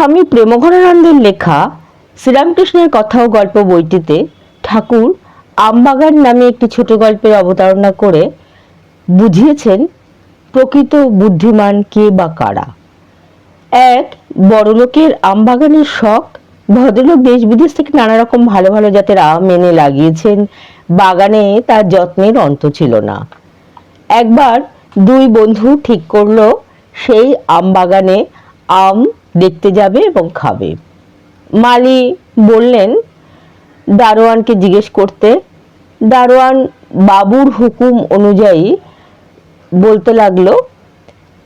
স্বামী প্রেমঘরানন্দের লেখা শ্রীরামকৃষ্ণের কথা ও গল্প বইটিতে ঠাকুর আমবাগান নামে একটি ছোট গল্পের অবতারণা করে বুঝিয়েছেন প্রকৃত বুদ্ধিমান কে বা কারা। এক বড়লোকের আমবাগানের শখ। ভদ্রলোক দেশ বিদেশ থেকে নানা রকম ভালো ভালো জাতের আম এনে লাগিয়েছেন। বাগানে তার যত্নের অন্ত ছিল না। একবার দুই বন্ধু ঠিক করলো সেই আম বাগানে আম দেখতে যাবে এবং খাবে। মালি বললেন দারোয়ানকে জিজ্ঞেস করতে। দারোয়ান বাবুর হুকুম অনুযায়ী বলতে লাগলো,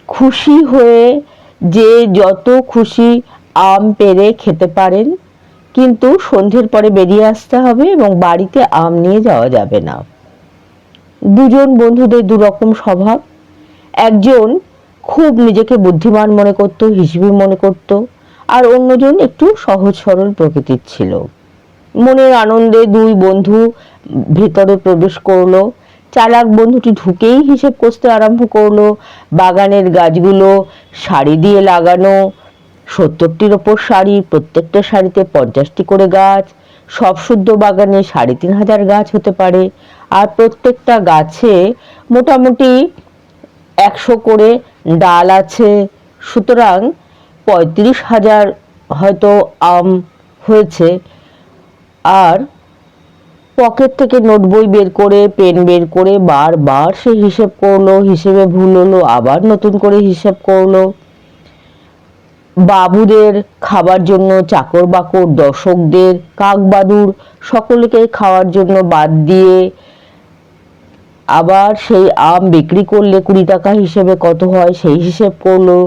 খুশি হয়ে যে যত খুশি আম পেড়ে খেতে পারেন, কিন্তু সন্ধ্যের পরে বেরিয়ে আসতে হবে এবং বাড়িতে আম নিয়ে যাওয়া যাবে না। দুজন বন্ধুদের দুরকম স্বভাব। একজন খুব নিজেকে বুদ্ধিমান মনে করত, হিসেবি মনে করত, আর অন্যজন একটু সহজ সরল প্রকৃতির ছিল। মনের আনন্দে দুই বন্ধু ভিতরে প্রবেশ করলো। চালাক বন্ধুটি ঢুকেই হিসেব কষতে আরম্ভ করলো। বাগানের গাছগুলো সারি দিয়ে লাগানো, 70টির ওপর সারি, প্রত্যেকটা সারিতে 50টি করে গাছ। সব শুদ্ধ বাগানে 3500 গাছ হতে পারে, আর প্রত্যেকটা গাছে মোটামুটি 100 করে ডাল আছে। সুতরাং 35,000 হয়তো আম হয়েছে। আর পকেট থেকে নোট বই বের করে, পেন বের করে বারবার সে হিসেব করলো। হিসেবে ভুল হলো, আবার নতুন করে হিসেব করলো। বাবুদের খাবার জন্য চাকর বাকর, দর্শকদের, কাক বাদুর সকলকে খাওয়ার জন্য বাদ দিয়ে আবার সেই আম বিক্রি করলে 20 টাকা হিসেবে কত হয় সেই হিসেব করলো।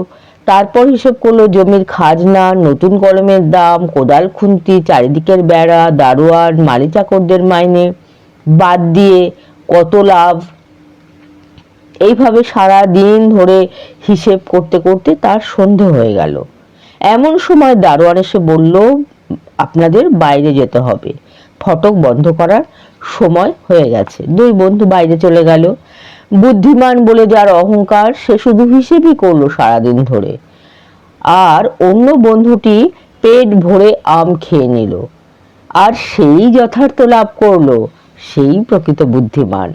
তারপর হিসেব করলো জমির খাজনা, নতুন কলমের দাম, কোদাল খুন্তি, চারিদিকের বেড়া, দারোয়ান, মালি চাকরদের মাইনে বাদ দিয়ে কত লাভ। এইভাবে সারা দিন ধরে হিসেব করতে করতে তার সন্ধে হয়ে গেল। এমন সময় দারোয়ান এসে বলল, আপনাদের বাইরে যেতে হবে, ফটক বন্ধ করার সময় হয়ে গেছে। দুই বন্ধু বাইরে চলে গেল। বুদ্ধিমান বলে যার অহংকার, সে শুধু হিসেবই করলো সারাদিন ধরে, আর অন্য বন্ধুটি পেট ভরে আম খেয়ে নিল, আর সেই যথার্থ লাভ করলো। সেই প্রকৃত বুদ্ধিমান।